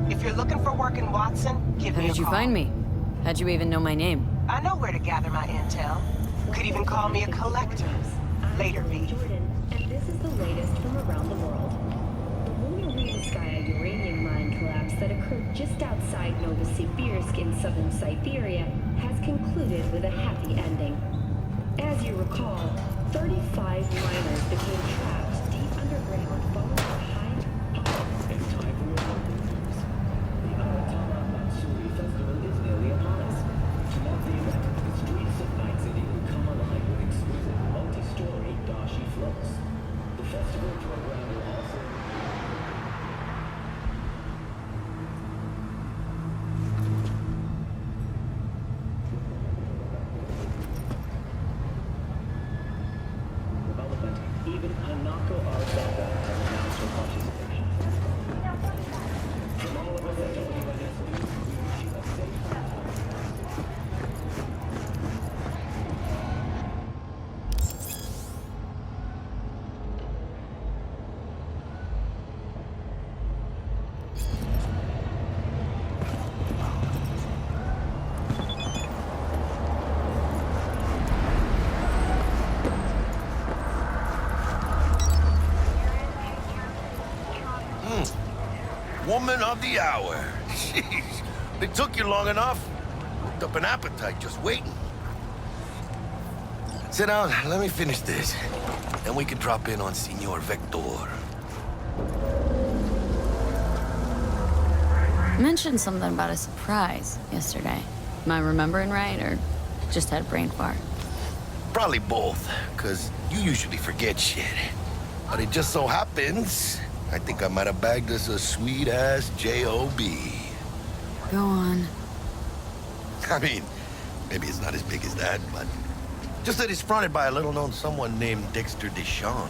If you're looking for work in Watson, give How me a did you call. find me? How'd you even know my name? I know where to gather my intel. Could even call me a collector. Later, V. Jordan, and this is the latest from around the world. The Lunar Rimskaya uranium mine collapse that occurred just outside Novosibirsk in southern Siberia has concluded with a happy ending. As you recall, 35 miners became trapped deep underground following a high... And time for your local news. The Aratana Matsuri Festival is nearly upon us. To mark the event, the streets of Night City will come alive with exquisite multi-story dashi floats. The festival program will also... Development. Even Hanako Arzaka has announced her participation. From all of us at WNS News, we wish you a safe... Woman of the hour. Jeez, it took you long enough. Worked up an appetite just waiting. Sit down, let me finish this. Then we can drop in on Senor Vector. You mentioned something about a surprise yesterday. Am I remembering right, or just had a brain fart? Probably both, because you usually forget shit. But it just so happens, I think I might have bagged us a sweet-ass J.O.B. Go on. I mean, maybe it's not as big as that, but... just that it's fronted by a little-known someone named Dexter Deshawn.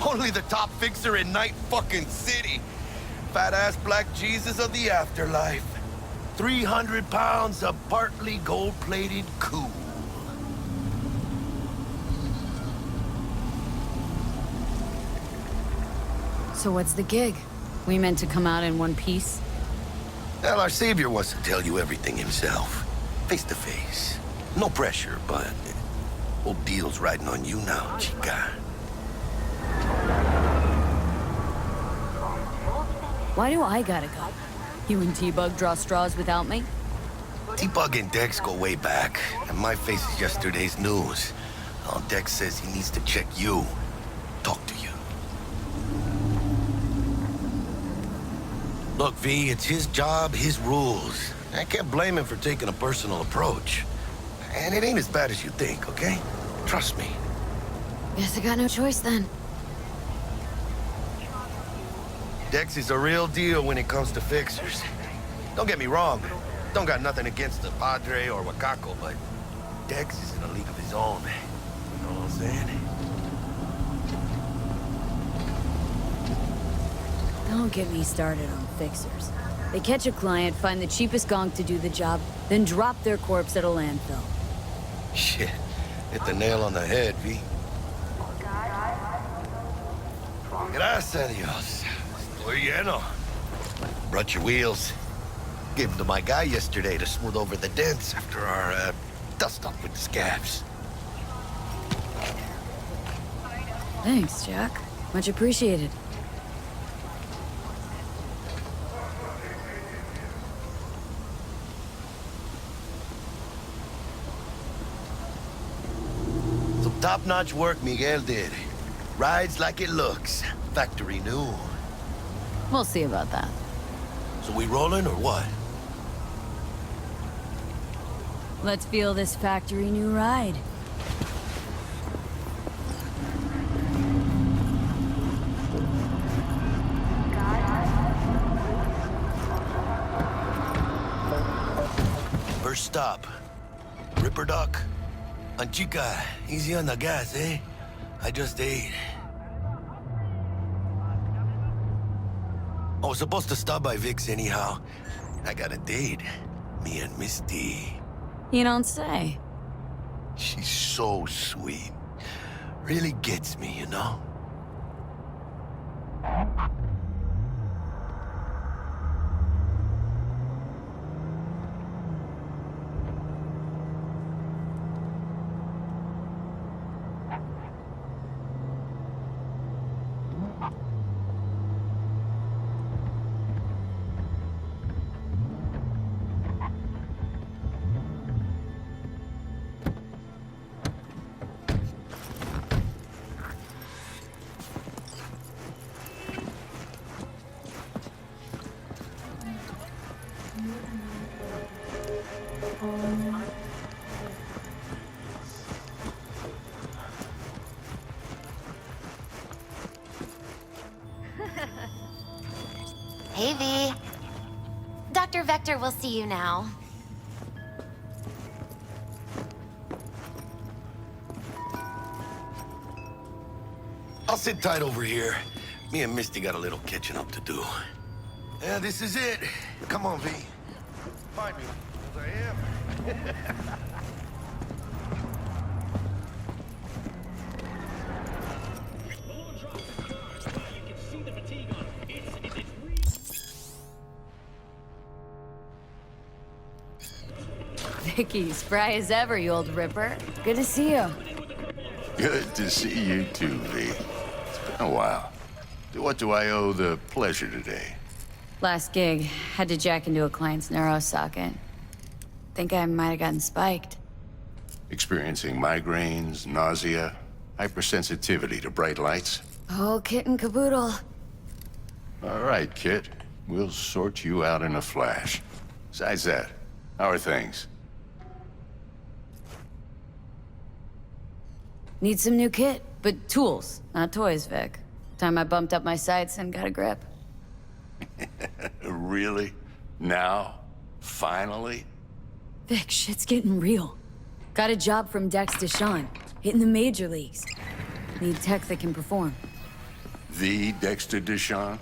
Only the top fixer in Night fucking City. Fat-ass black Jesus of the afterlife. 300 pounds of partly gold-plated cool. So what's the gig? We meant to come out in one piece? Well, our savior wants to tell you everything himself. Face to face. No pressure, but... whole deal's riding on you now, chica. Why do I gotta go? You and T-Bug draw straws without me? T-Bug and Dex go way back, and my face is yesterday's news. Now Dex says he needs to check you. Talk to you. Look, V, it's his job, his rules. I can't blame him for taking a personal approach. And it ain't as bad as you think, okay? Trust me. Guess I got no choice then. Dex is a real deal when it comes to fixers. Don't get me wrong. Don't got nothing against the Padre or Wakako, but Dex is in a league of his own. You know what I'm saying? Don't get me started on fixers. They catch a client, find the cheapest gonk to do the job, then drop their corpse at a landfill. Shit. Hit the nail on the head, V. Gracias a Dios. Estoy lleno. Brought your wheels. Gave them to my guy yesterday to smooth over the dents after our, dust-up with the scabs. Thanks, Jack. Much appreciated. Some top-notch work Miguel did. Rides like it looks. Factory new. We'll see about that. So we rolling or what? Let's feel this factory new ride. First stop. Ripper Duck. Anchica, easy on the gas, eh? I just ate. I was supposed to stop by Vic's anyhow. I got a date. Me and Misty. You don't say. She's so sweet. Really gets me, you know? Hey, V. Dr. Vector will see you now. I'll sit tight over here. Me and Misty got a little catching up to do. Yeah, this is it. Come on, V. Find me, as I am. Vicky, spry as ever, you old ripper. Good to see you. Good to see you too, V. It's been a while. What do I owe the pleasure today? Last gig, had to jack into a client's neuro socket. Think I might have gotten spiked. Experiencing migraines, nausea, hypersensitivity to bright lights? Oh, kit and caboodle. All right, Kit. We'll sort you out in a flash. Besides that, how are things? Need some new kit, but tools, not toys, Vic. Time I bumped up my sights and got a grip. Really? Now? Finally? Vic, shit's getting real. Got a job from Dex Deshawn, hitting the major leagues. Need tech that can perform. The Dexter Deshawn?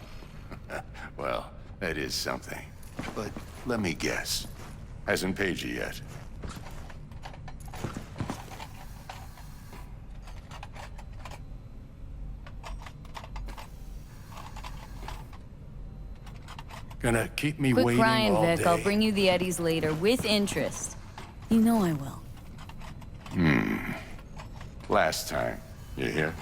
Well, that is something. But let me guess. Hasn't paid you yet. Gonna keep me Quit waiting crying, all Vic. day. I'll bring you the Eddies later, with interest. You know I will. Last time. You hear?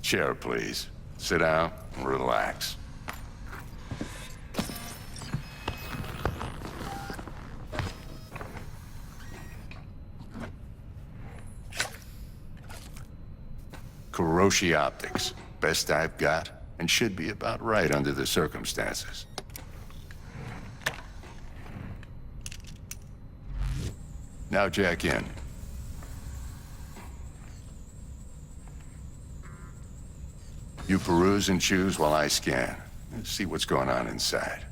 Chair, please. Sit down and relax. Kuroshi Optics. Best I've got, and should be about right under the circumstances. Now jack in. You peruse and choose while I scan. Let's see what's going on inside.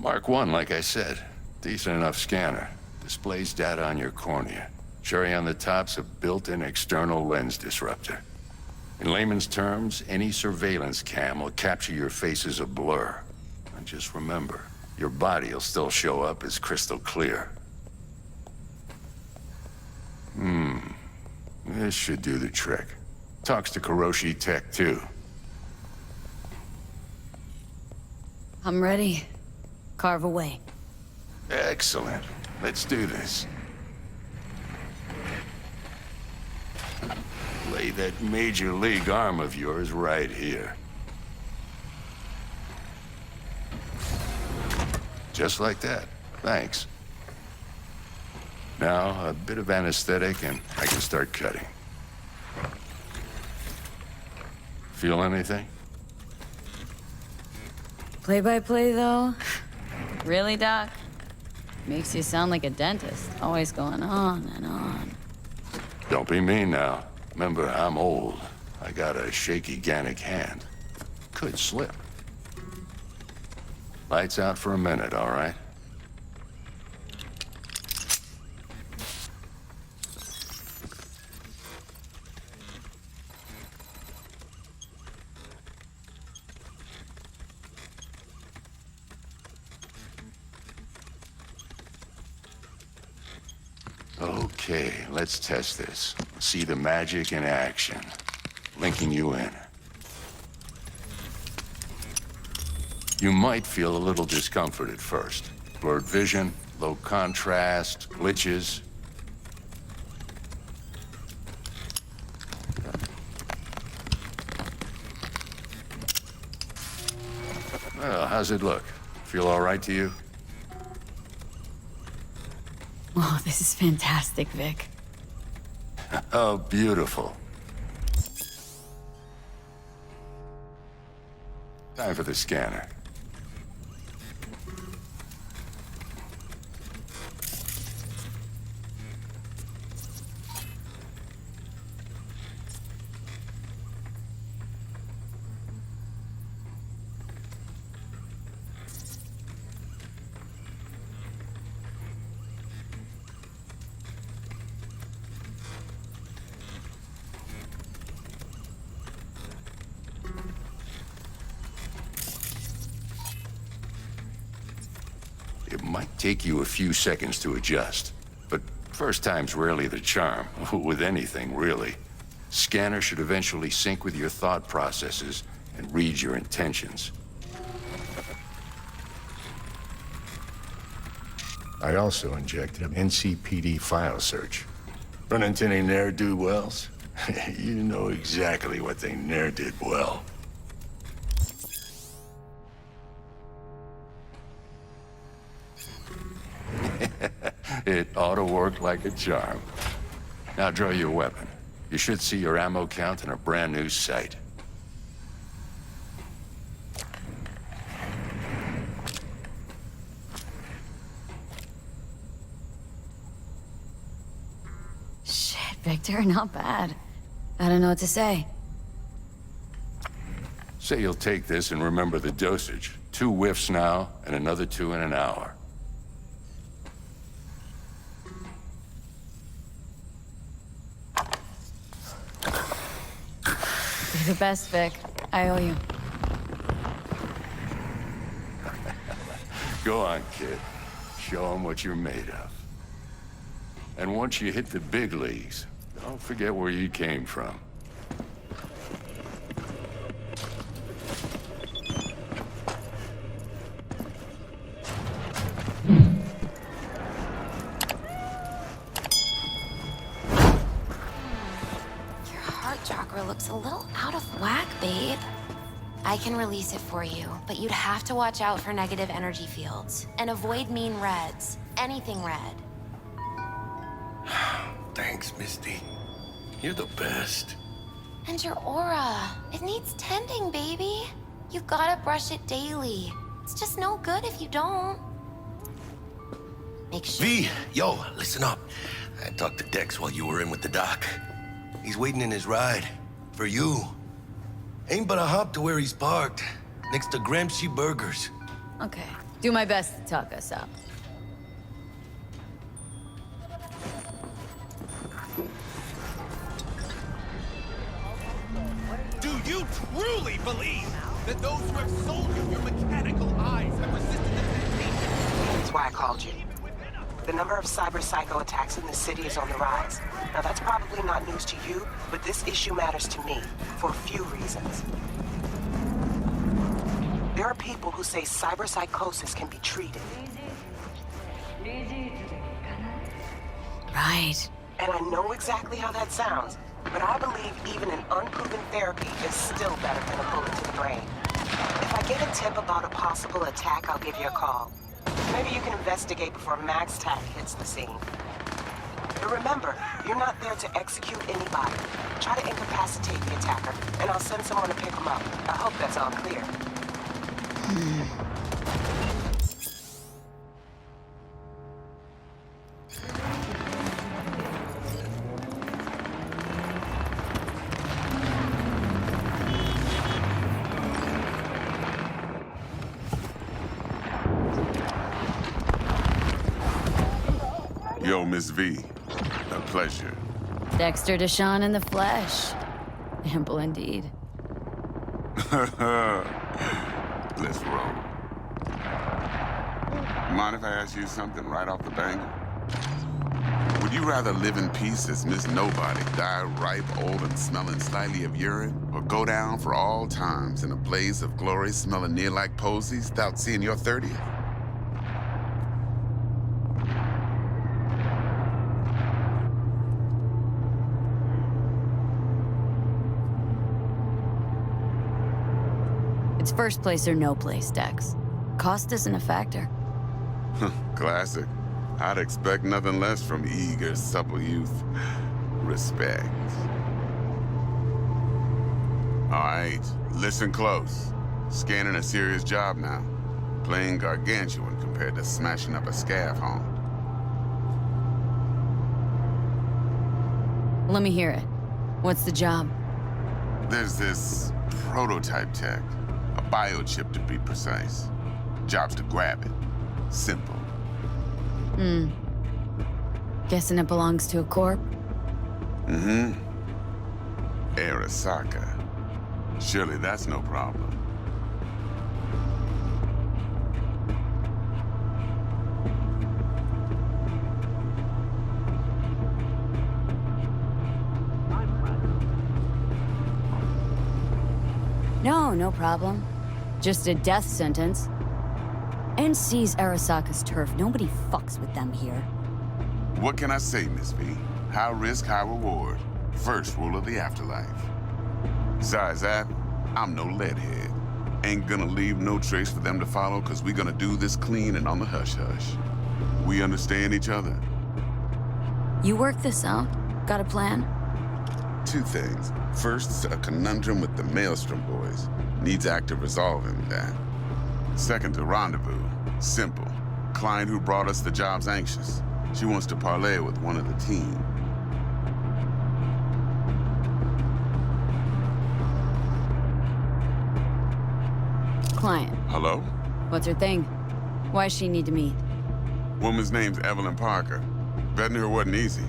Mark 1, like I said. Decent enough scanner. Displays data on your cornea. Cherry on the top's a built-in external lens disruptor. In layman's terms, any surveillance cam will capture your face as a blur. And just remember, your body will still show up as crystal clear. This should do the trick. Talks to Kuroshi Tech, too. I'm ready. Carve away. Excellent. Let's do this. Lay that major league arm of yours right here. Just like that. Thanks. Now, a bit of anesthetic and I can start cutting. Feel anything? Play-by-play, though? Really, Doc? Makes you sound like a dentist, always going on and on. Don't be mean now. Remember, I'm old. I got a shaky Gannic hand. Could slip. Lights out for a minute, all right? Okay, let's test this. See the magic in action. Linking you in. You might feel a little discomfort at first. Blurred vision, low contrast, glitches. Well, how's it look? Feel all right to you? Oh, this is fantastic, Vic. Oh, beautiful. Time for the scanner. It might take you a few seconds to adjust, but first time's rarely the charm, with anything, really. Scanner should eventually sync with your thought processes and read your intentions. I also injected an NCPD file search. Run into any ne'er-do-wells? You know exactly what they ne'er did well. It ought to work like a charm. Now draw your weapon. You should see your ammo count in a brand new sight. Shit, Victor, not bad. I don't know what to say. Say you'll take this and remember the dosage. 2 whiffs now, and another 2 in an hour. You're the best, Vic. I owe you. Go on, kid. Show them what you're made of. And once you hit the big leagues, don't forget where you came from. Your heart chakra looks a little out of whack, babe. I can release it for you, but you'd have to watch out for negative energy fields and avoid mean reds. Anything red. Thanks, Misty. You're the best. And your aura. It needs tending, baby. You've gotta brush it daily. It's just no good if you don't. Make sure. V, yo, listen up. I talked to Dex while you were in with the doc. He's waiting in his ride. For you. Ain't but a hop to where he's parked. Next to Gramsci Burgers. Okay. Do my best to talk us up. Do you truly believe that those who have sold you your mechanical eyes have resisted the temptation? That's why I called you. The number of cyber psycho attacks in the city is on the rise. Now that's probably not news to you, but this issue matters to me for a few reasons. There are people who say cyber psychosis can be treated. Right. And I know exactly how that sounds, but I believe even an unproven therapy is still better than a bullet to the brain. If I get a tip about a possible attack, I'll give you a call. Maybe you can investigate before Max Tack hits the scene. But remember, you're not there to execute anybody. Try to incapacitate the attacker, and I'll send someone to pick him up. I hope that's all clear. Yo, Miss V. A pleasure. Dexter Deshawn in the flesh. Ample indeed. Let's roll. Mind if I ask you something right off the bang? Would you rather live in peace as Miss Nobody, die ripe, old, and smelling slightly of urine, or go down for all times in a blaze of glory smelling near like posies without seeing your 30th? It's first place or no place, Dex. Cost isn't a factor. Classic. I'd expect nothing less from eager, supple youth. Respect. All right, listen close. Scanning a serious job now. Playing gargantuan compared to smashing up a scaffold. Let me hear it. What's the job? There's this prototype tech. A biochip, to be precise. Job's to grab it. Simple. Guessing it belongs to a corp? Mm-hmm. Arasaka. Surely that's no problem. No problem. Just a death sentence. NC's Arasaka's turf. Nobody fucks with them here. What can I say, Miss V? High risk, high reward. First rule of the afterlife. Besides that, I'm no leadhead. Ain't gonna leave no trace for them to follow, cause we gonna do this clean and on the hush-hush. We understand each other? You work this out? Got a plan? Two things. First, a conundrum with the Maelstrom boys. Needs active resolving that. Second, a rendezvous. Simple. Client who brought us the job's anxious. She wants to parlay with one of the team. Client. Hello? What's her thing? Why's she need to meet? Woman's name's Evelyn Parker. Betting her wasn't easy.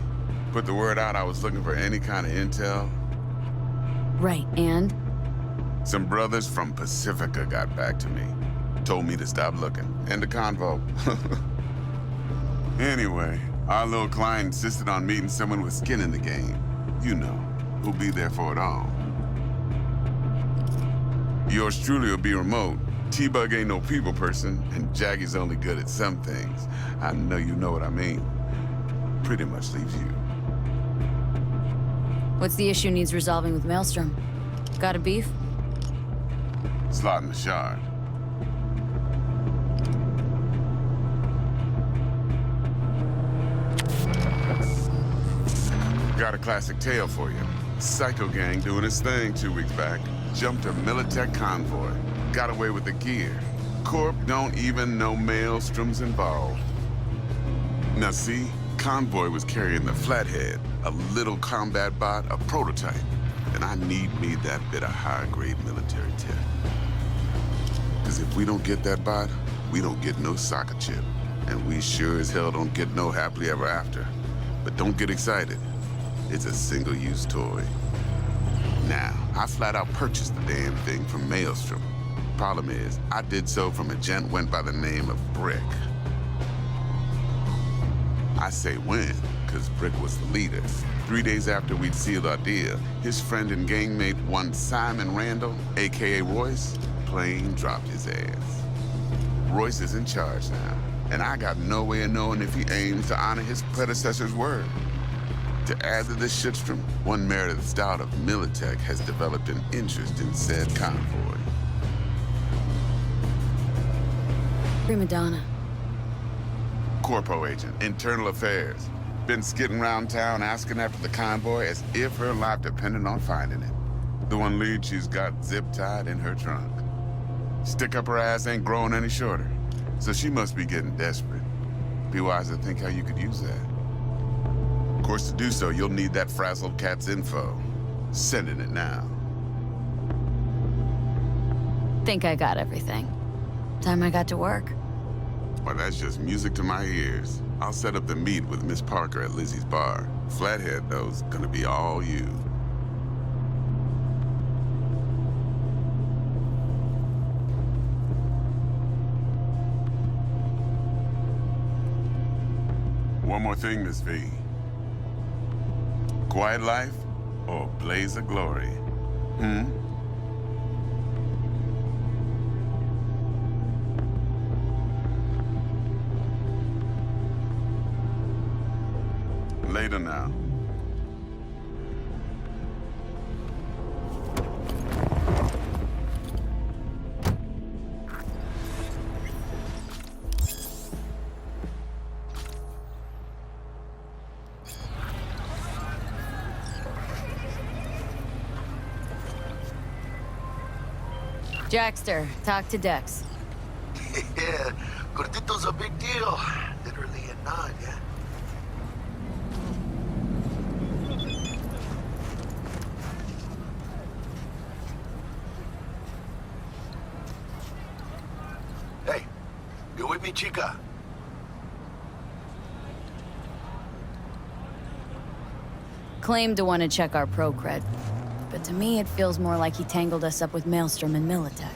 Put the word out I was looking for any kind of intel. Right, and? Some brothers from Pacifica got back to me. Told me to stop looking. End of convo. Anyway, our little client insisted on meeting someone with skin in the game. You know, who'll be there for it all. Yours truly will be remote. T-Bug ain't no people person, and Jaggy's only good at some things. I know you know what I mean. Pretty much leaves you. What's the issue needs resolving with Maelstrom? Got a beef? Slot in the shard. Got a classic tale for you. Psycho gang doing its thing 2 weeks back. Jumped a Militech convoy. Got away with the gear. Corp don't even know Maelstrom's involved. Now see, convoy was carrying the Flathead, a little combat bot, a prototype. And I need me that bit of high-grade military tech. Because if we don't get that bot, we don't get no soccer chip. And we sure as hell don't get no happily ever after. But don't get excited. It's a single-use toy. Now, I flat out purchased the damn thing from Maelstrom. Problem is, I did so from a gent went by the name of Brick. I say when, because Brick was the leader. 3 days after we'd sealed our deal, his friend and gangmate, one Simon Randall, a.k.a. Royce, plain dropped his ass. Royce is in charge now, and I got no way of knowing if he aims to honor his predecessor's word. To add to this shitstrom, one Meredith Stout of Militech has developed an interest in said convoy. Prima donna. Corpo agent, internal affairs. Been skidding around town asking after the convoy as if her life depended on finding it. The one lead she's got zip-tied in her trunk. Stick up her ass ain't growing any shorter, so she must be getting desperate. Be wise to think how you could use that. Of course, to do so, you'll need that frazzled cat's info. Sending it now. Think I got everything. Time I got to work. Well, that's just music to my ears. I'll set up the meet with Miss Parker at Lizzie's bar. Flathead, though's gonna be all you. One more thing, Miss V. Quiet life or blaze of glory? Later now. Jackster, talk to Dex. Yeah, Gordito's a big deal. Literally a nod, yeah. Hey, you with me, chica? Claimed to want to check our pro cred, but to me it feels more like he tangled us up with Maelstrom and Militech.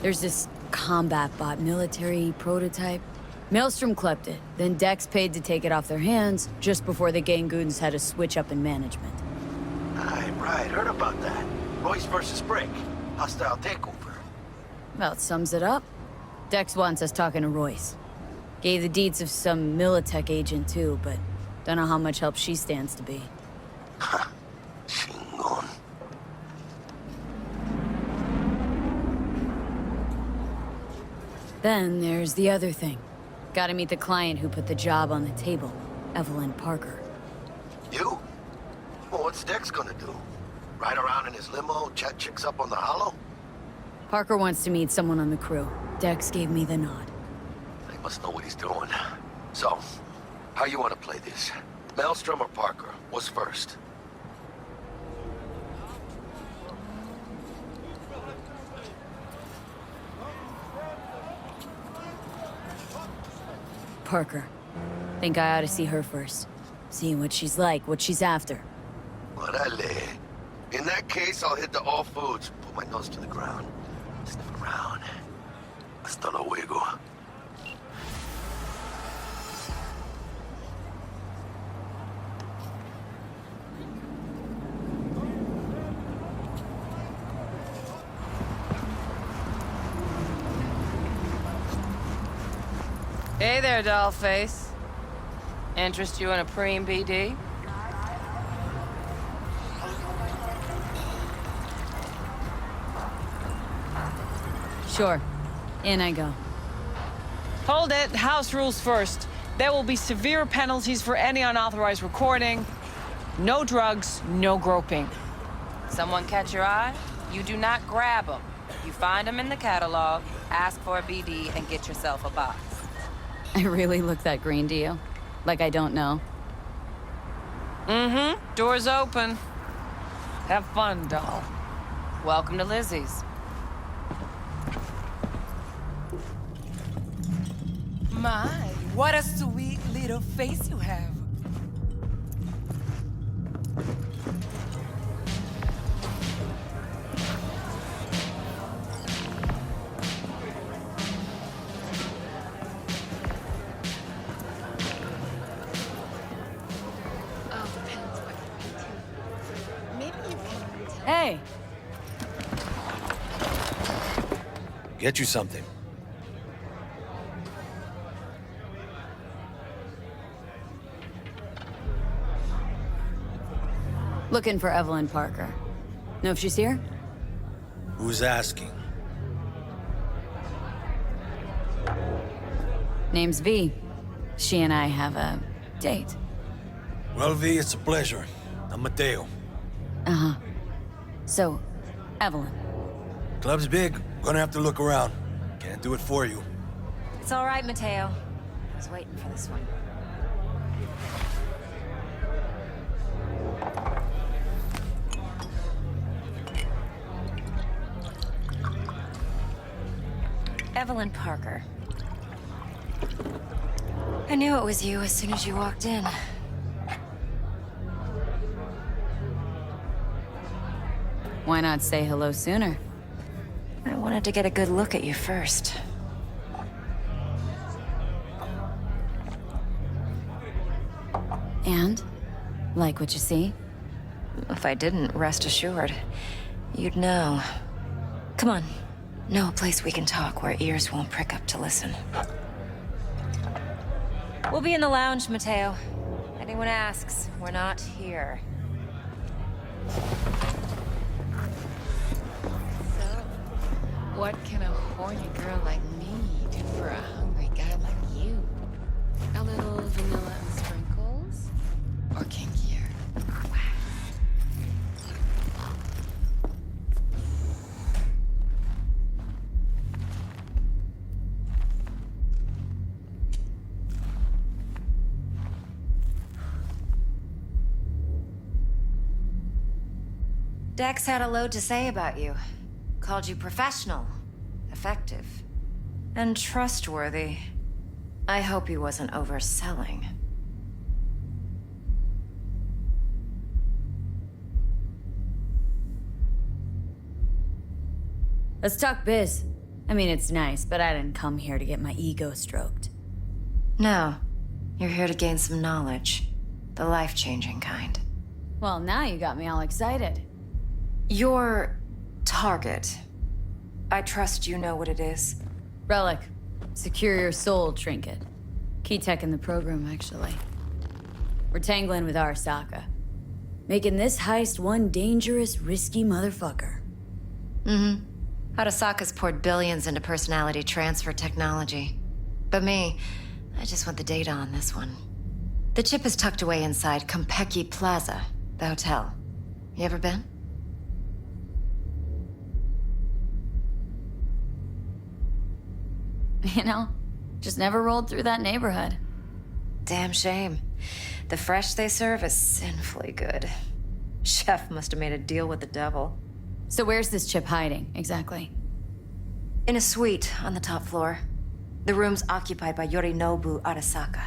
There's this combat bot military prototype. Maelstrom clept it, then Dex paid to take it off their hands just before the Gangoons had a switch up in management. Right, heard about that. Royce versus Brick. Hostile takeover. Well, it sums it up. Dex wants us talking to Royce. Gave the deeds of some Militech agent too, but don't know how much help she stands to be. Chingon. Then there's the other thing. Gotta meet the client who put the job on the table, Evelyn Parker. You? Well, what's Dex gonna do? Ride around in his limo, chat chicks up on the hollow? Parker wants to meet someone on the crew. Dex gave me the nod. He must know what he's doing. So, how you want to play this? Maelstrom or Parker? What's first? Parker. Think I ought to see her first. See what she's like, what she's after. Orale. In that case, I'll hit the all foods. Put my nose to the ground. Sniff around. Hasta luego. Hey there, dollface. Interest you in a preem BD? Sure. In I go. Hold it. House rules first. There will be severe penalties for any unauthorized recording. No drugs, no groping. Someone catch your eye? You do not grab them. You find them in the catalog, ask for a BD, and get yourself a box. I really look that green to you? Like I don't know? Mm-hmm. Door's open. Have fun, doll. Welcome to Lizzie's. My, what a sweet little face you have. Hey! Get you something. Looking for Evelyn Parker. Know if she's here? Who's asking? Name's V. She and I have a date. Well, V, it's a pleasure. I'm Mateo. Uh-huh. So, Evelyn. Club's big. Gonna have to look around. Can't do it for you. It's all right, Mateo. I was waiting for this one. Evelyn Parker. I knew it was you as soon as you walked in. Why not say hello sooner? I wanted to get a good look at you first. And? Like what you see? If I didn't, rest assured, you'd know. Come on. Know a place we can talk where ears won't prick up to listen. We'll be in the lounge, Mateo. Anyone asks, we're not here. What can a horny girl like me do for a hungry guy like you? A little vanilla and sprinkles? Or kinkier? Dex had a load to say about you. Called you professional, effective, and trustworthy. I hope he wasn't overselling. Let's talk biz. I mean, it's nice, but I didn't come here to get my ego stroked. No, you're here to gain some knowledge. The life-changing kind. Well, now you got me all excited. Your target. I trust you know what it is. Relic. Secure your soul trinket. Key tech in the program, actually. We're tangling with Arasaka. Making this heist one dangerous, risky motherfucker. Mm-hmm. Arasaka's poured billions into personality transfer technology. But me, I just want the data on this one. The chip is tucked away inside Konpeki Plaza, the hotel. You ever been? You know, just never rolled through that neighborhood. Damn shame. The fresh they serve is sinfully good. Chef must have made a deal with the devil. So where's this chip hiding, exactly? In a suite on the top floor. The room's occupied by Yorinobu Arasaka.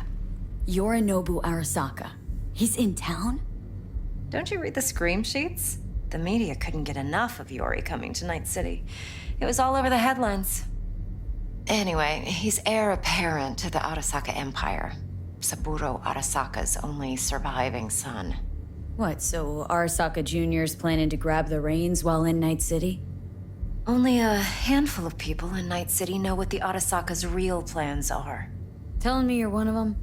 Yorinobu Arasaka? He's in town? Don't you read the scream sheets? The media couldn't get enough of Yori coming to Night City. It was all over the headlines. Anyway, he's heir apparent to the Arasaka Empire. Saburo Arasaka's only surviving son. What, so Arasaka Jr.'s planning to grab the reins while in Night City? Only a handful of people in Night City know what the Arasaka's real plans are. Telling me you're one of them?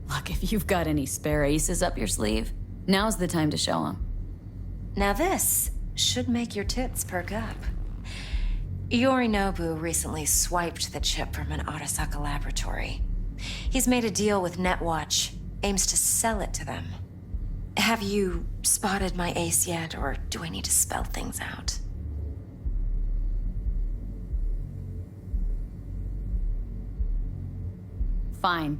Look, if you've got any spare aces up your sleeve, now's the time to show them. Now this should make your tits perk up. Yorinobu recently swiped the chip from an Arasaka laboratory. He's made a deal with Netwatch, aims to sell it to them. Have you spotted my ace yet, or do I need to spell things out? Fine.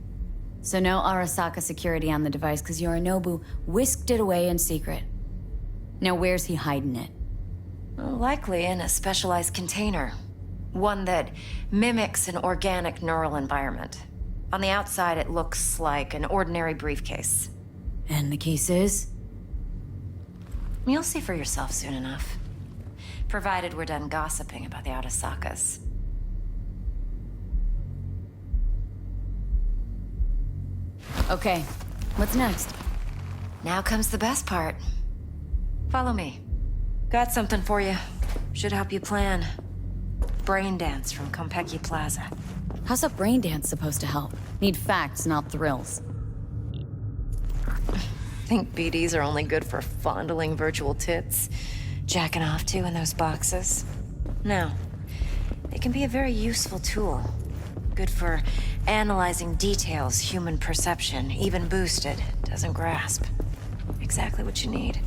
So no Arasaka security on the device, because Yorinobu whisked it away in secret. Now where's he hiding it? Likely in a specialized container. One that mimics an organic neural environment. On the outside, it looks like an ordinary briefcase. And the case is? You'll see for yourself soon enough. Provided we're done gossiping about the Arasakas. Okay, what's next? Now comes the best part. Follow me. Got something for you. Should help you plan. Braindance from Konpeki Plaza. How's a brain dance supposed to help? Need facts, not thrills. Think BDs are only good for fondling virtual tits? Jacking off to in those boxes? No. They can be a very useful tool. Good for analyzing details human perception, even boosted, doesn't grasp. Exactly what you need.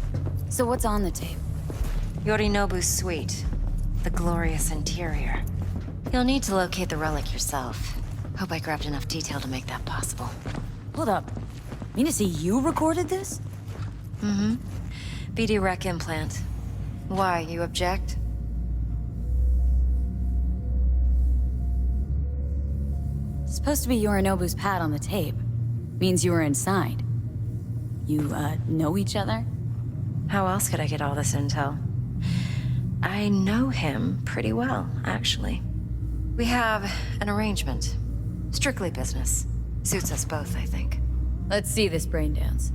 So what's on the tape? Yorinobu's suite. The glorious interior. You'll need to locate the relic yourself. Hope I grabbed enough detail to make that possible. Hold up. Mean to say you recorded this? Mm-hmm. BD rec implant. Why, you object? Supposed to be Yorinobu's pad on the tape. Means you were inside. You, know each other? How else could I get all this intel? I know him pretty well, actually. We have an arrangement. Strictly business. Suits us both, I think. Let's see this brain dance.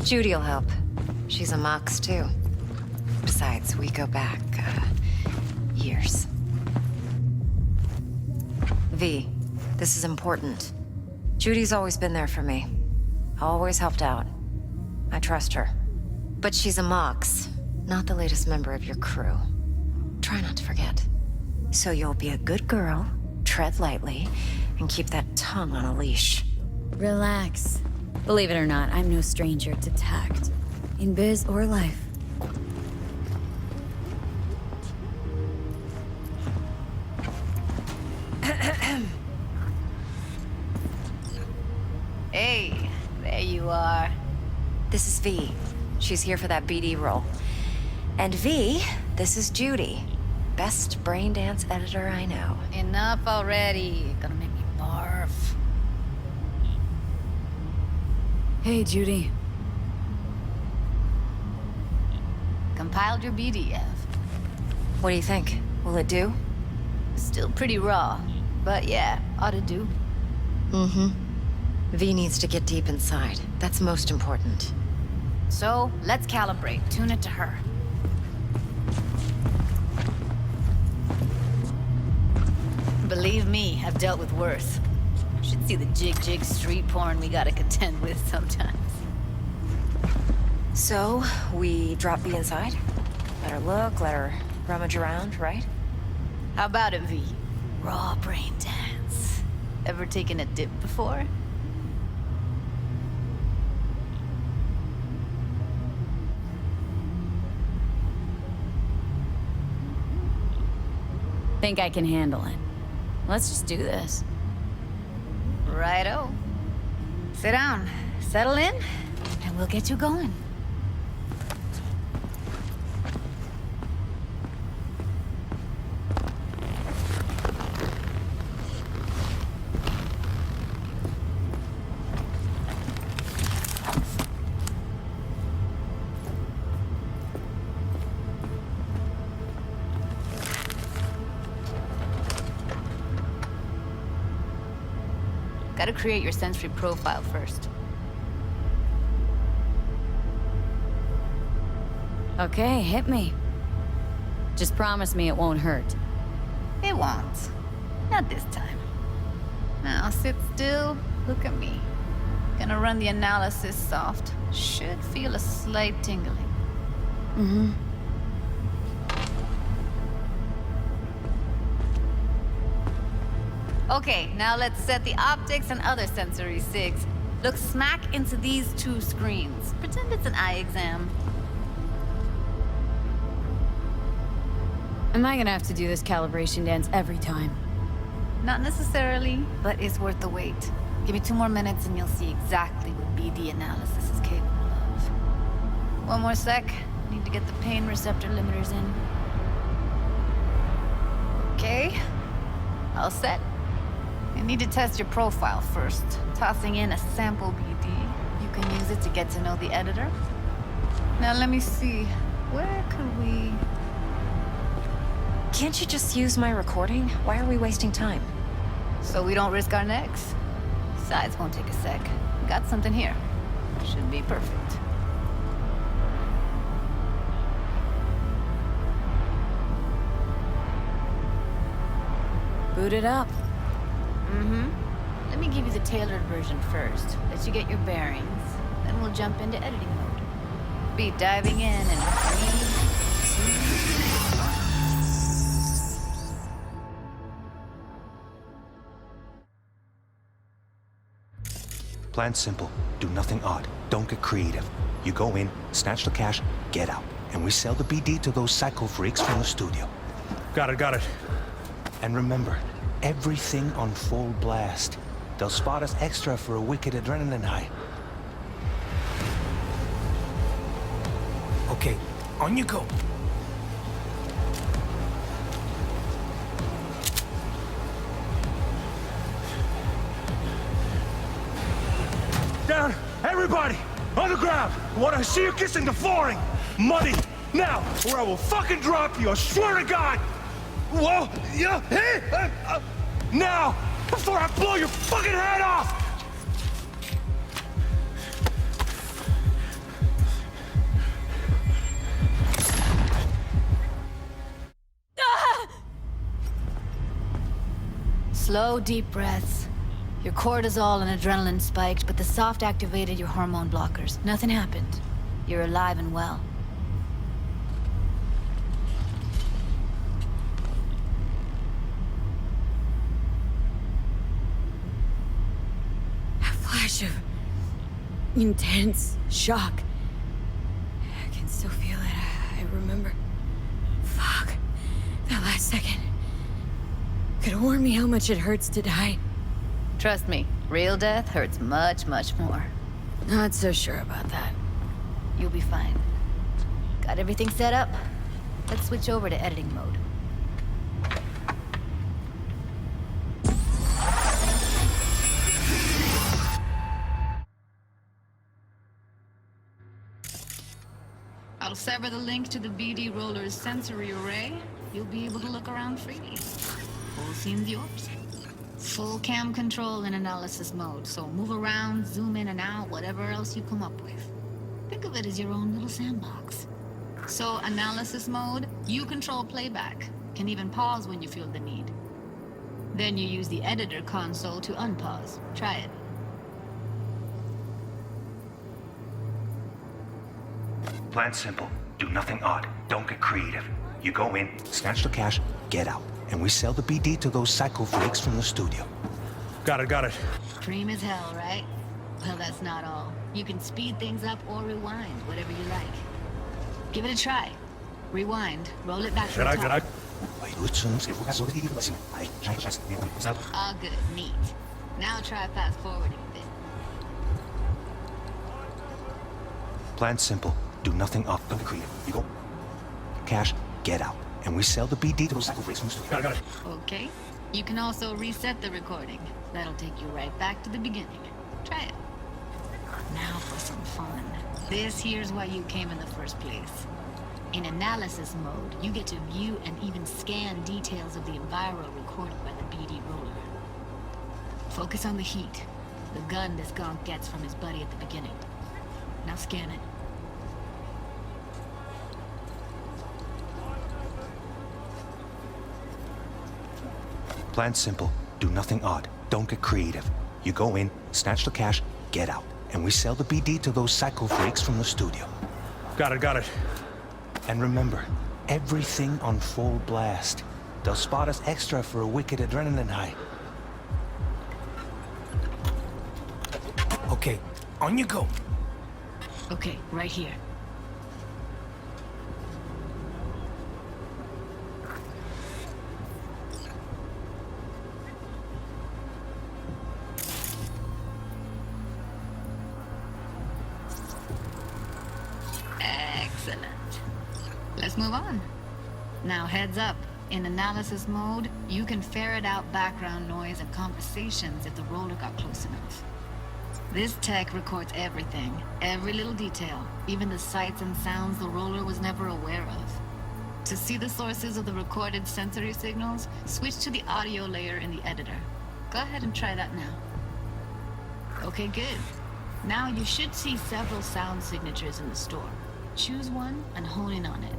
Judy'll help. She's a Mox, too. Besides, we go back, years. V, this is important. Judy's always been there for me. Always helped out. I trust her. But she's a Mox, not the latest member of your crew. Try not to forget. So you'll be a good girl, tread lightly, and keep that tongue on a leash. Relax. Believe it or not, I'm no stranger to tact. In biz or life. Hey, there you are. This is V. She's here for that BD role. And V, this is Judy. Best brain dance editor I know. Enough already. Gonna make me barf. Hey, Judy. Compiled your BDF. What do you think? Will it do? Still pretty raw, but yeah, ought to do. Mm-hmm. V needs to get deep inside. That's most important. So, let's calibrate. Tune it to her. Believe me, I've dealt with worse. Should see the jig street porn we gotta contend with sometimes. So, we drop V inside? Let her look, let her rummage around, right? How about it, V? Raw brain dance. Ever taken a dip before? Think I can handle it. Let's just do this. Righto. Sit down, settle in, and we'll get you going. Gotta create your sensory profile first. Okay, hit me. Just promise me it won't hurt. It won't. Not this time. Now sit still, look at me. Gonna run the analysis soft. Should feel a slight tingling. Mm-hmm. Okay, now let's set the optics and other sensory sigs. Look smack into these two screens. Pretend it's an eye exam. Am I gonna have to do this calibration dance every time? Not necessarily, but it's worth the wait. Give me 2 more minutes and you'll see exactly what BD analysis is capable of. 1 more sec. Need to get the pain receptor limiters in. Okay. All set. You need to test your profile first. Tossing in a sample BD. You can use it to get to know the editor. Now let me see. Where could we... Can't you just use my recording? Why are we wasting time? So we don't risk our necks. Besides, won't take a sec. Got something here. Should be perfect. Boot it up. Let me give you the tailored version first. Let you get your bearings. Then we'll jump into editing mode. Be diving in and 3, 2... Plan simple. Do nothing odd. Don't get creative. You go in, snatch the cash, get out. And we sell the BD to those psycho freaks from the studio. Got it. And remember, everything on full blast. They'll spot us extra for a wicked adrenaline high. Okay, on you go. Down! Everybody! On the ground! I want to see you kissing the flooring! Money! Now! Or I will fucking drop you, I swear to God! Whoa! Yeah! Hey! Now! Before I blow your fucking head off! Slow, deep breaths. Your cortisol and adrenaline spiked, but the soft activated your hormone blockers. Nothing happened. You're alive and well. A flash of intense shock. I can still feel it. I remember. Fuck. That last second. Could have warned me how much it hurts to die. Trust me, real death hurts much, much more. Not so sure about that. You'll be fine. Got everything set up? Let's switch over to editing mode. I'll sever the link to the BD Roller's sensory array. You'll be able to look around freely. Whole scene's yours. Full cam control in analysis mode, so move around, zoom in and out, whatever else you come up with. Think of it as your own little sandbox. So, analysis mode, you control playback. Can even pause when you feel the need. Then you use the editor console to unpause. Try it. Plan simple. Do nothing odd. Don't get creative. You go in, snatch the cash, get out. And we sell the BD to those psycho freaks from the studio. Got it. Cream as hell, right? Well, that's not all. You can speed things up or rewind, whatever you like. Give it a try. Rewind. Roll it back to the top. Ah, good. Neat. Now try fast forwarding a bit. Plan simple. Do nothing off. Don't get creative. You go. Cash, get out. And we sell the BD to those psycho freaks from the studio. Got it. Okay. You can also reset the recording. That'll take you right back to the beginning. Try it. Now for some fun. This here's why you came in the first place. In analysis mode, you get to view and even scan details of the enviro recorded by the BD roller. Focus on the heat, the gun this gonk gets from his buddy at the beginning. Now scan it. Plan simple. Do nothing odd. Don't get creative. You go in, snatch the cash, get out. And we sell the BD to those psycho freaks from the studio. Got it. And remember, everything on full blast. They'll spot us extra for a wicked adrenaline high. Okay, on you go. Okay, right here. Excellent. Let's move on. Now heads up. In analysis mode, you can ferret out background noise and conversations if the roller got close enough. This tech records everything, every little detail, even the sights and sounds the roller was never aware of. To see the sources of the recorded sensory signals, switch to the audio layer in the editor. Go ahead and try that now. Okay, good. Now you should see several sound signatures in the store. Choose one and hone in on it.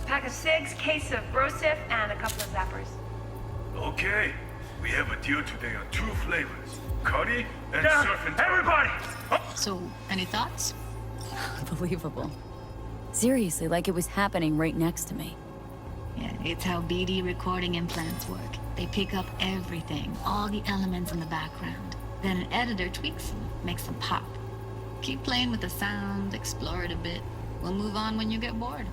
Pack of 6, case of Brosif, and a couple of zappers. Okay. We have a deal today on 2 flavors. Curry and surf and everybody! So, any thoughts? Unbelievable. Seriously, like it was happening right next to me. Yeah, it's how BD recording implants work. They pick up everything, all the elements in the background. Then an editor tweaks them, makes them pop. Keep playing with the sound, explore it a bit. We'll move on when you get bored.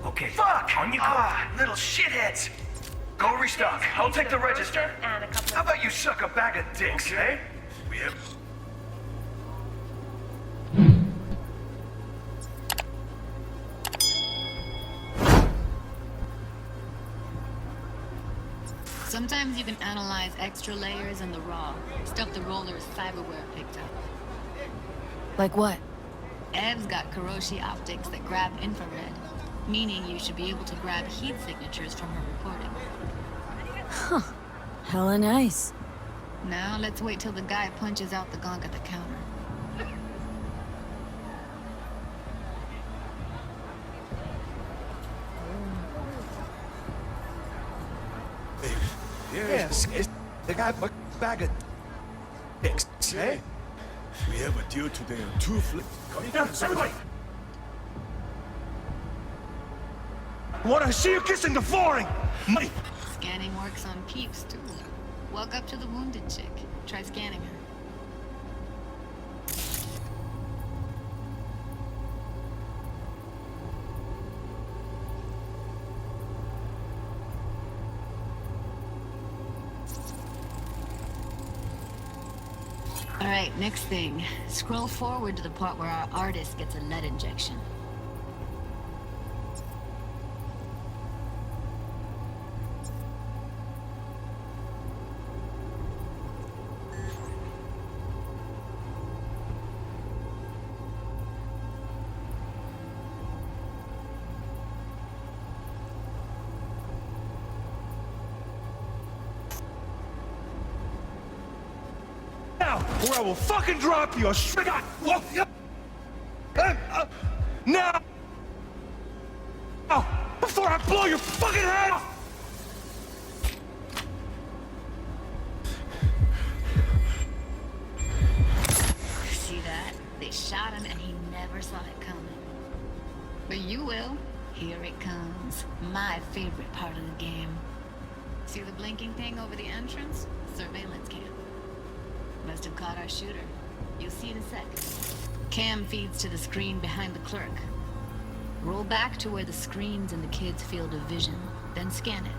Okay. Fuck! On you go. Little shitheads! Go restock. I'll take the register. How about you suck a bag of dicks, eh? We have... Sometimes you can analyze extra layers in the raw, stuff the roller's cyberware picked up. Like what? Ev's got Kiroshi optics that grab infrared, meaning you should be able to grab heat signatures from her recording. Huh. Hella nice. Now let's wait till the guy punches out the gunk at the counter. Yes, they got a bag of dicks, eh? We have a deal today on 2 flavors. Down, everybody! Wanna see you kissing the flooring? Money! Scanning works on peeps, too. Walk up to the wounded chick. Try scanning her. Alright, next thing. Scroll forward to the part where our artist gets a lead injection. Or I will fucking drop you! Now! Before I blow your fucking head off! See that? They shot him and he never saw it coming. But you will. Here it comes. My favorite part of the game. See the blinking thing over the entrance? Surveillance cam. Must have caught our shooter. You'll see in a sec. Cam feeds to the screen behind the clerk. Roll back to where the screen's in the kid's field of vision, then scan it.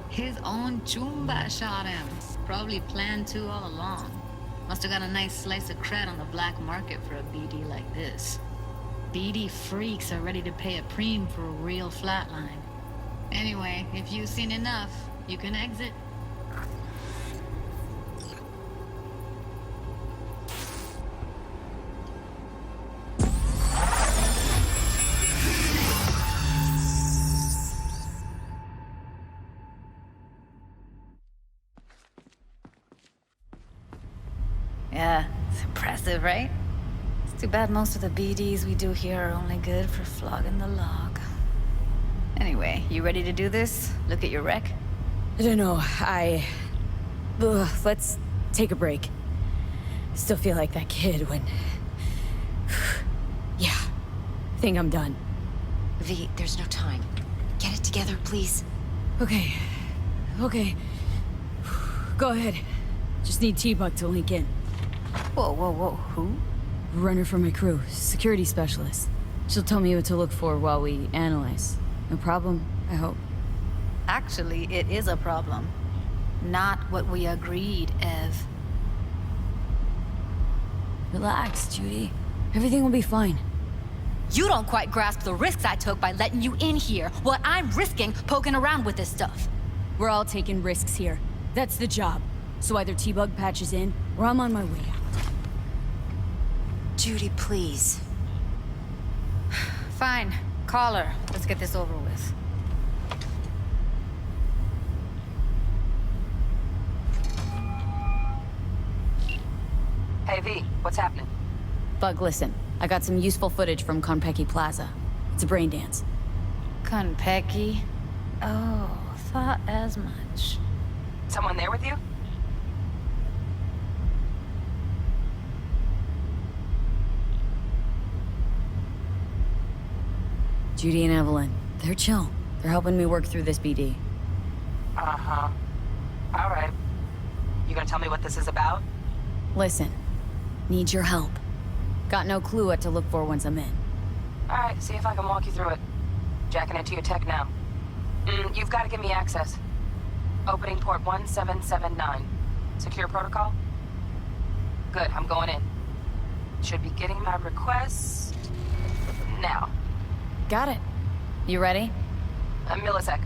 His own Chumba shot him. Probably planned to all along. Must have got a nice slice of cred on the black market for a BD like this. BD freaks are ready to pay a preem for a real flatline. Anyway, if you've seen enough, you can exit. Yeah, it's impressive, right? It's too bad most of the BDs we do here are only good for flogging the log. Anyway, you ready to do this? Look at your wreck? I don't know, let's take a break. Still feel like that kid when... Yeah, think I'm done. V, there's no time. Get it together, please. Okay. Go ahead. Just need T-Bug to link in. Whoa. Who? Runner for my crew, security specialist. She'll tell me what to look for while we analyze. No problem, I hope. Actually, it is a problem. Not what we agreed, Ev. Relax, Judy. Everything will be fine. You don't quite grasp the risks I took by letting you in here. What I'm risking poking around with this stuff. We're all taking risks here. That's the job. So either T-Bug patches in, or I'm on my way out. Judy, please. Fine. Call her. Let's get this over with. Hey, V, what's happening? Bug, listen. I got some useful footage from Konpeki Plaza. It's a brain dance. Konpeki? Oh, thought as much. Someone there with you? Judy and Evelyn. They're chill. They're helping me work through this BD. Uh-huh. All right. You gonna tell me what this is about? Listen. Need your help. Got no clue what to look for once I'm in. All right, see if I can walk you through it. Jacking into your tech now. You've got to give me access. Opening port 1779. Secure protocol? Good, I'm going in. Should be getting my request now. Got it. You ready? A millisec.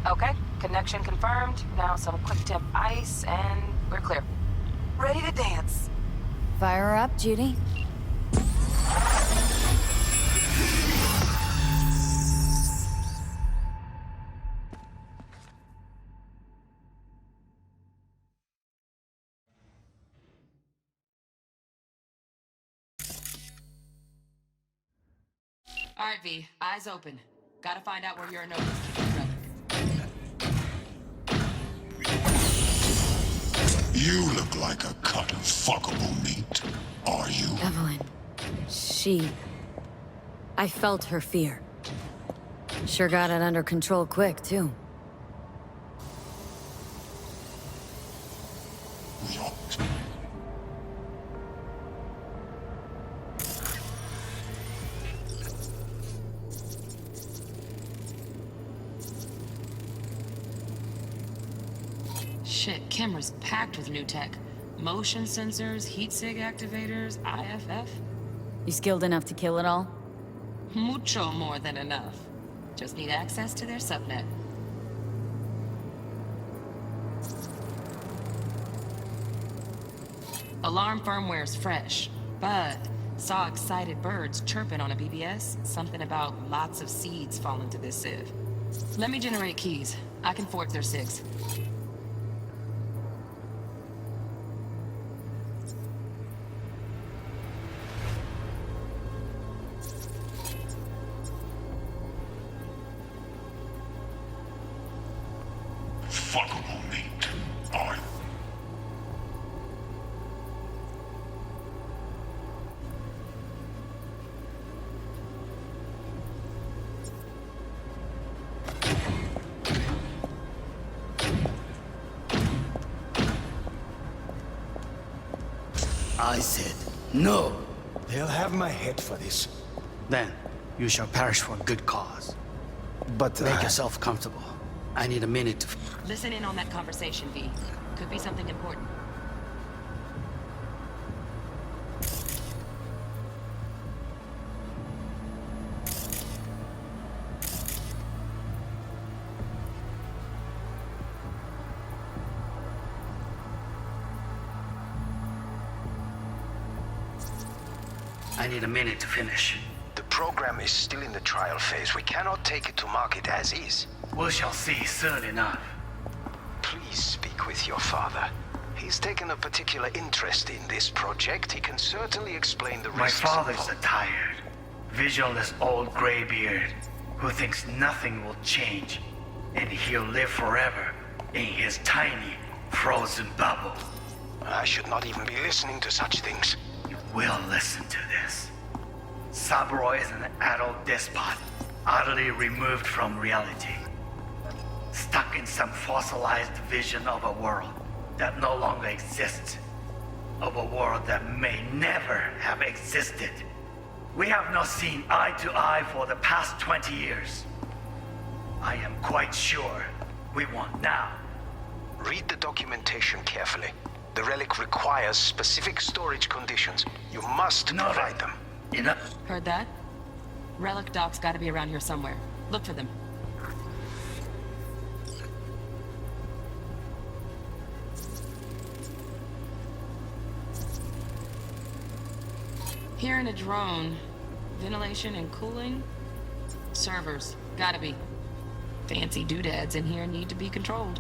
Okay, connection confirmed. Now some quick temp ice, and we're clear. Ready to dance. Fire her up, Judy. All right, V, eyes open. Gotta find out where your notice. You look like a cut of fuckable meat. Are you? Evelyn. I felt her fear. Sure got it under control quick, too. Shit, camera's packed with new tech. Motion sensors, heat sig activators, IFF. You skilled enough to kill it all? Mucho more than enough. Just need access to their subnet. Alarm firmware's fresh, but saw excited birds chirping on a BBS. Something about lots of seeds falling to this sieve. Let me generate keys. I can forge their SIGs. Fuckable meat. Are you? I said no. They'll have my head for this. Then you shall perish for a good cause. But make yourself comfortable. I need a minute to... Listen in on that conversation, V. Could be something important. I need a minute to finish. The program is still in the trial phase. We cannot take it to market as is. We shall see soon enough. Please speak with your father. He's taken a particular interest in this project. He can certainly explain the risks. My father's a tired, visionless old graybeard who thinks nothing will change, and he'll live forever in his tiny, frozen bubble. I should not even be listening to such things. You will listen to this. Saburo is an adult despot. utterly removed from reality. Stuck in some fossilized vision of a world that no longer exists. Of a world that may never have existed. We have not seen eye to eye for the past 20 years. I am quite sure we want now. Read the documentation carefully. The relic requires specific storage conditions. You must provide them. Enough. Heard that? Relic docs gotta be around here somewhere. Look for them. Here in a drone. Ventilation and cooling? Servers. Gotta be. Fancy doodads in here need to be controlled.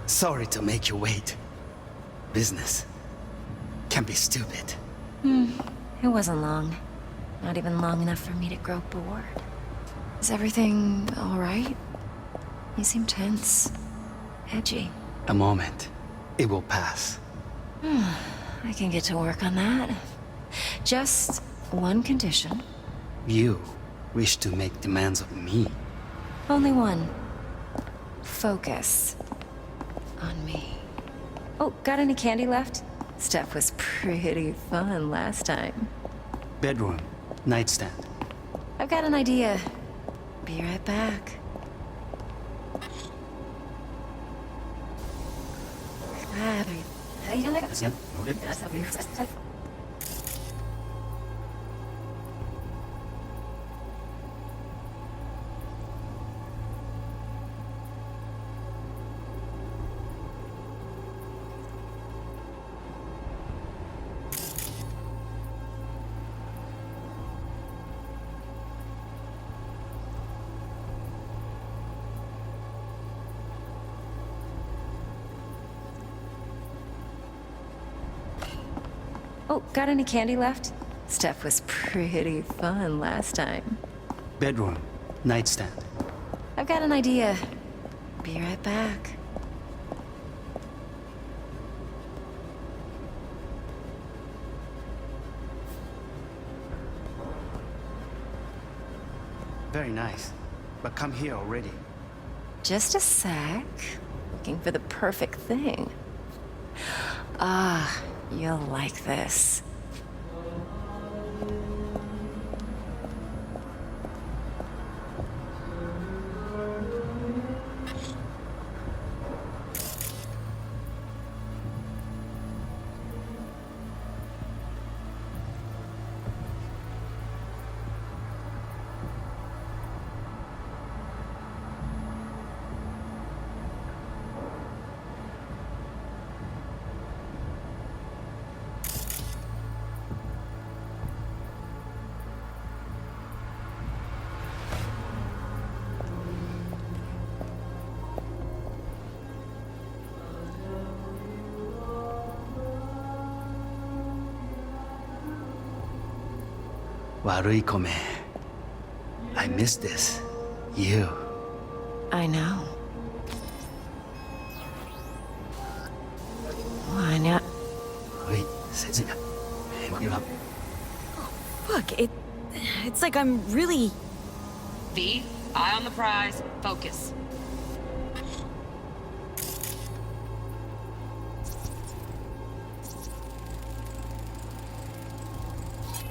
Sorry to make you wait. Business can be stupid. It wasn't long. Not even long enough for me to grow bored. Is everything all right? You seem tense. Edgy. A moment. It will pass. I can get to work on that. Just one condition. You wish to make demands of me. Only one. Focus. On me. Oh, got any candy left? Stuff was pretty fun last time. Bedroom. Nightstand. I've got an idea. Be right back. Oh, got any candy left? Stuff was pretty fun last time. Bedroom. Nightstand. I've got an idea. Be right back. Very nice. But come here already. Just a sec. Looking for the perfect thing. Ah, you'll like this. Waruikome. I miss this. You. I know. Why not? Wait, Sensei. Give up. Fuck, it's like I'm really... V, eye on the prize, focus.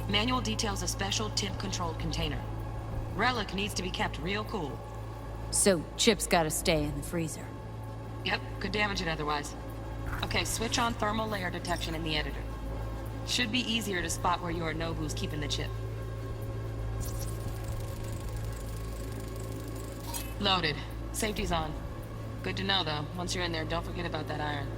Manual details a special temp-controlled container. Relic needs to be kept real cool. So, Chip's gotta stay in the freezer. Yep, could damage it otherwise. Okay, switch on thermal layer detection in the editor. Should be easier to spot where Yorinobu's keeping the chip. Loaded. Safety's on. Good to know, though. Once you're in there, don't forget about that iron.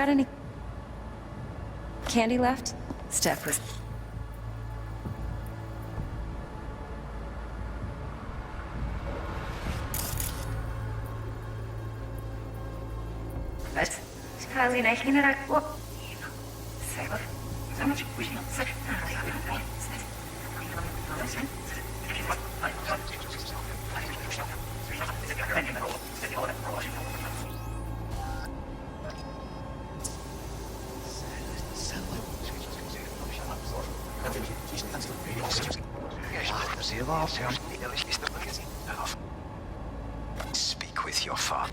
got any candy left? Steph was... Speak with your father.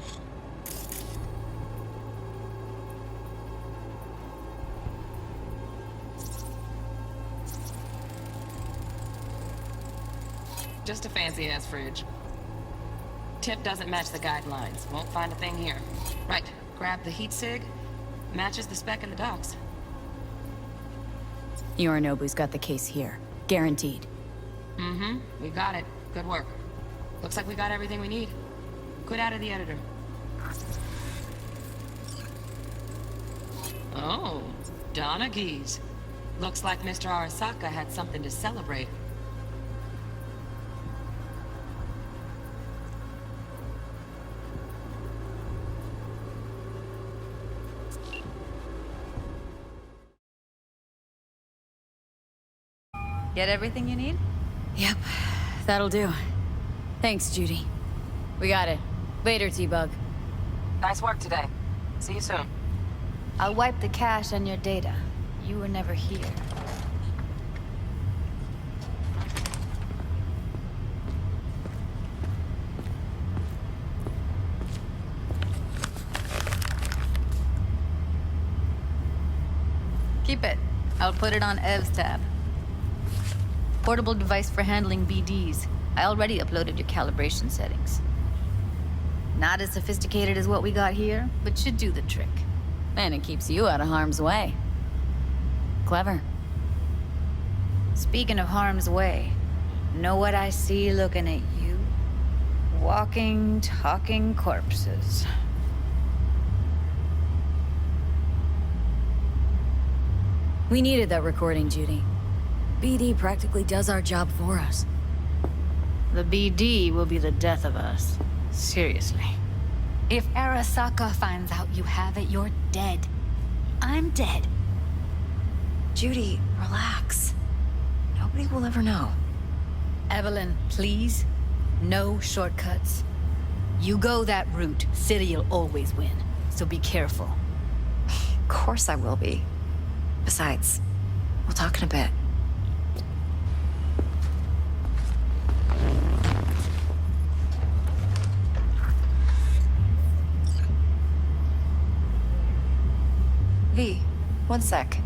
Just a fancy-ass fridge. Tip doesn't match the guidelines. Won't find a thing here. Right, grab the heat sig. Matches the spec in the docs. Yorinobu's got the case here. Guaranteed. Mm-hmm. We got it. Good work. Looks like we got everything we need. Quit out of the editor. Oh, Donaghy's. Looks like Mr. Arasaka had something to celebrate. Get everything you need? Yep, that'll do. Thanks, Judy. We got it. Later, T-Bug. Nice work today. See you soon. I'll wipe the cache on your data. You were never here. Keep it. I'll put it on Ev's tab. Portable device for handling BDs. I already uploaded your calibration settings. Not as sophisticated as what we got here, but should do the trick. And it keeps you out of harm's way. Clever. Speaking of harm's way, know what I see looking at you? Walking, talking corpses. We needed that recording, Judy. BD practically does our job for us. The BD will be the death of us. Seriously. If Arasaka finds out you have it, you're dead. I'm dead. Judy, relax. Nobody will ever know. Evelyn, please. No shortcuts. You go that route, City'll always win. So be careful. Of course I will be. Besides, we'll talk in a bit. V, one sec.